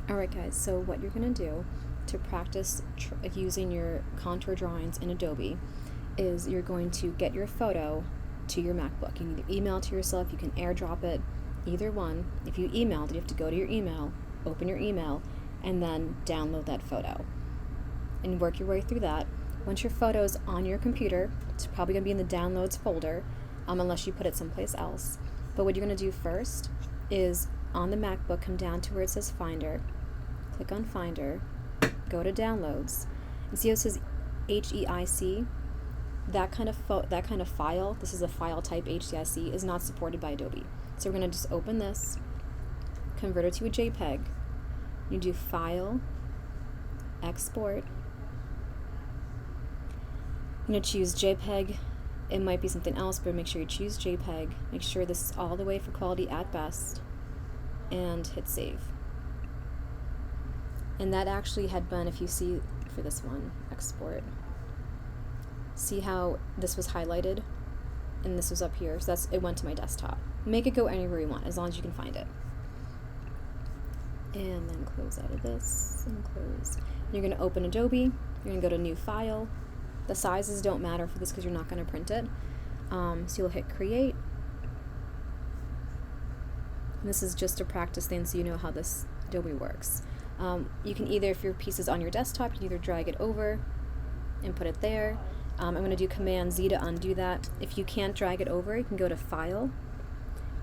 Alright guys, so what you're going to do to practice using your contour drawings in Adobe is you're going to get your photo to your MacBook. You can either email it to yourself, you can airdrop it, either one. If you emailed it, you have to go to your email, open your email, and then download that photo. And work your way through that. Once your photo's on your computer, it's probably going to be in the downloads folder, unless you put it someplace else. But what you're going to do first is on the MacBook, come down to where it says Finder, click on Finder, go to Downloads, and see how it says HEIC? That kind of file, this is a file type HEIC, is not supported by Adobe. So we're going to just open this, convert it to a JPEG. You do File, Export. I'm going to choose JPEG. It might be something else, but make sure you choose JPEG. Make sure this is all the way for quality at best, and hit Save. And that actually had been, if you see for this one, Export, see how this was highlighted and this was up here, so it went to my desktop. Make it go anywhere you want, as long as you can find it. And then close out of this, and close. And you're going to open Adobe, you're going to go to New File. The sizes don't matter for this because you're not going to print it. So you'll hit Create. And this is just a practice thing so you know how this Adobe works. You can either, if your piece is on your desktop, you can either drag it over and put it there. I'm going to do Command Z to undo that. If you can't drag it over, you can go to File,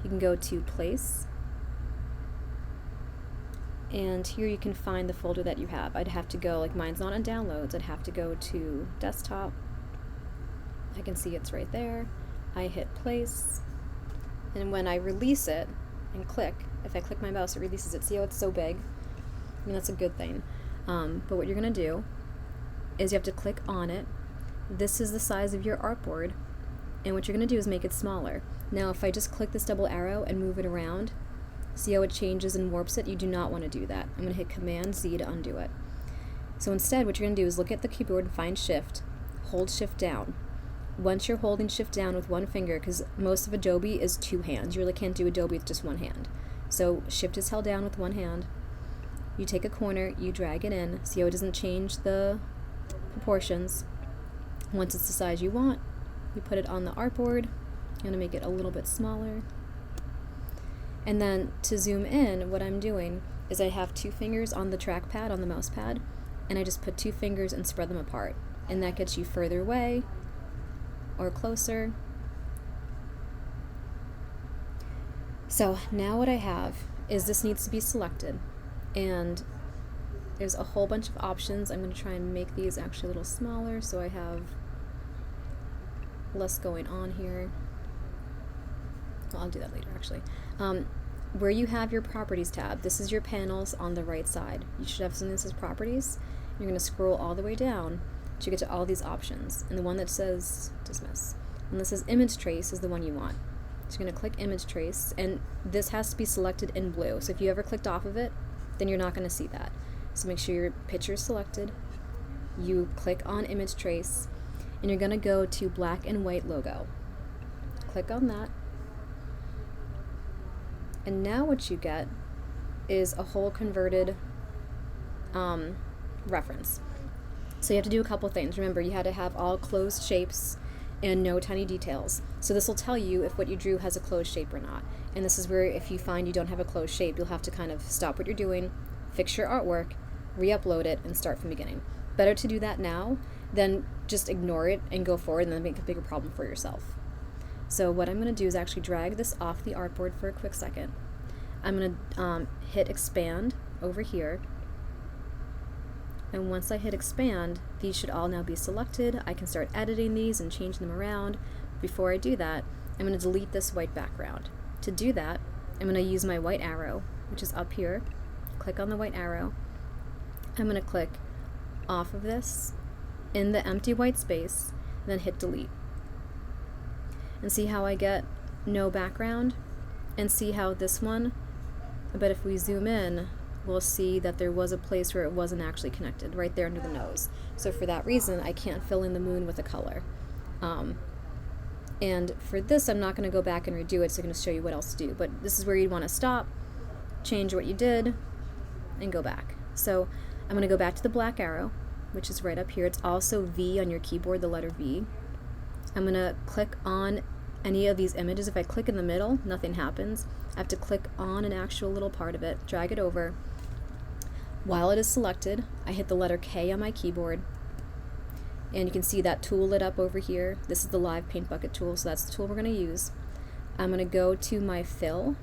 you can go to Place, and here you can find the folder that you have. I'd have to go, like mine's not on Downloads, I'd have to go to Desktop. I can see it's right there. I hit Place, and when I release it and click, if I click my mouse, it releases it. See how it's so big? I mean, that's a good thing. But what you're going to do is you have to click on it. This is the size of your artboard, and what you're going to do is make it smaller. Now, if I just click this double arrow and move it around, see how it changes and warps it? You do not want to do that. I'm going to hit Command Z to undo it. So instead, what you're going to do is look at the keyboard and find Shift, hold Shift down. Once you're holding Shift down with one finger, because most of Adobe is two hands, you really can't do Adobe with just one hand. So Shift is held down with one hand. You take a corner, you drag it in, see how it doesn't change the proportions. Once it's the size you want, you put it on the artboard. I'm going to make it a little bit smaller. And then to zoom in, what I'm doing is I have two fingers on the trackpad, on the mouse pad, and I just put two fingers and spread them apart. And that gets you further away or closer. So now what I have is this needs to be selected, and there's a whole bunch of options. I'm going to try and make these actually a little smaller so I have less going on here. Well, I'll do that later actually. Where you have your Properties tab, this is your panels on the right side. You should have something that says Properties. You're going to scroll all the way down to get to all these options, and the one that says Dismiss, and this says Image Trace is the one you want. So you're going to click Image Trace, and this has to be selected in blue, so if you ever clicked off of it, then you're not going to see that. So make sure your picture is selected, you click on Image Trace, and you're going to go to Black and White Logo. Click on that, and now what you get is a whole converted reference. So you have to do a couple things. Remember, you had to have all closed shapes and no tiny details. So this will tell you if what you drew has a closed shape or not. And this is where if you find you don't have a closed shape, you'll have to kind of stop what you're doing, fix your artwork, re-upload it, and start from the beginning. Better to do that now than just ignore it and go forward and then make a bigger problem for yourself. So what I'm going to do is actually drag this off the artboard for a quick second. I'm going to hit Expand over here. And once I hit Expand, these should all now be selected. I can start editing these and change them around. Before I do that, I'm going to delete this white background. To do that, I'm going to use my white arrow, which is up here. Click on the white arrow. I'm going to click off of this in the empty white space, and then hit Delete. And see how I get no background? And see how this one, but if we zoom in, we'll see that there was a place where it wasn't actually connected, right there under the nose. So for that reason, I can't fill in the moon with a color. And for this, I'm not going to go back and redo it, so I'm going to show you what else to do. But this is where you'd want to stop, change what you did, and go back. So I'm going to go back to the black arrow, which is right up here. It's also V on your keyboard, the letter V. I'm going to click on any of these images. If I click in the middle, nothing happens. I have to click on an actual little part of it, drag it over. While it is selected, I hit the letter K on my keyboard, and you can see that tool lit up over here. This is the Live Paint Bucket tool, so that's the tool we're going to use. I'm going to go to my fill.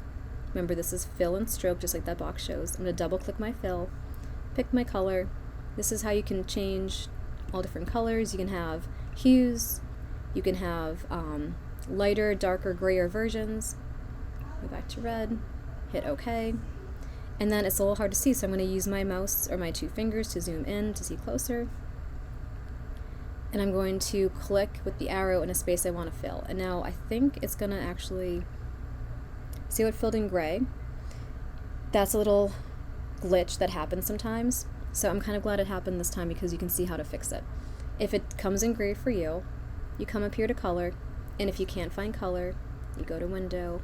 Remember, this is fill and stroke, just like that box shows. I'm going to double click my fill, pick my color. This is how you can change all different colors. You can have hues, you can have lighter, darker, grayer versions. Go back to red, hit OK. And then it's a little hard to see, so I'm going to use my mouse or my 2 fingers to zoom in to see closer. And I'm going to click with the arrow in a space I want to fill. And now I think it's going to actually, see what filled in gray? That's a little glitch that happens sometimes. So I'm kind of glad it happened this time because you can see how to fix it. If it comes in gray for you, you come up here to color, and if you can't find color, you go to window,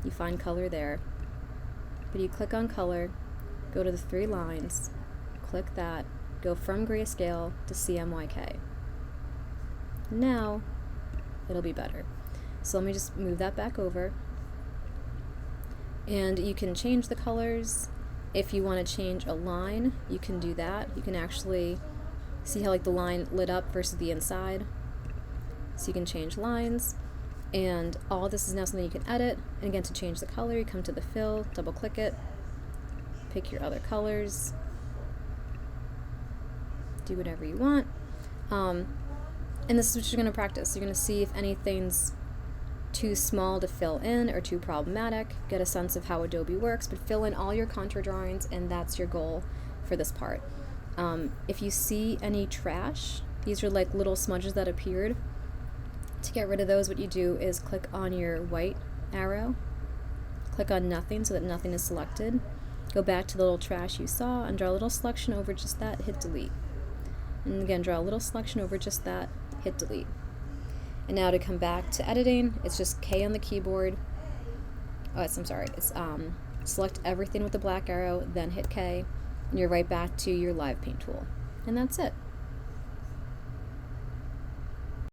you find color there. But you click on color, go to the 3 lines, click that, go from grayscale to CMYK. Now it'll be better. So let me just move that back over. And you can change the colors. If you want to change a line, you can do that. You can actually see how like the line lit up versus the inside. So you can change lines. And all this is now something you can edit. And again, to change the color, you come to the fill, double click it, pick your other colors, do whatever you want. And this is what you're going to practice. You're going to see if anything's too small to fill in or too problematic, get a sense of how Adobe works, but fill in all your contour drawings, and that's your goal for this part. If you see any trash, these are like little smudges that appeared. To get rid of those, what you do is click on your white arrow, click on nothing so that nothing is selected, go back to the little trash you saw and draw a little selection over just that, hit delete. And again, draw a little selection over just that, hit delete. And now to come back to editing, it's just K on the keyboard. It's select everything with the black arrow, then hit K, and you're right back to your Live Paint tool. And that's it.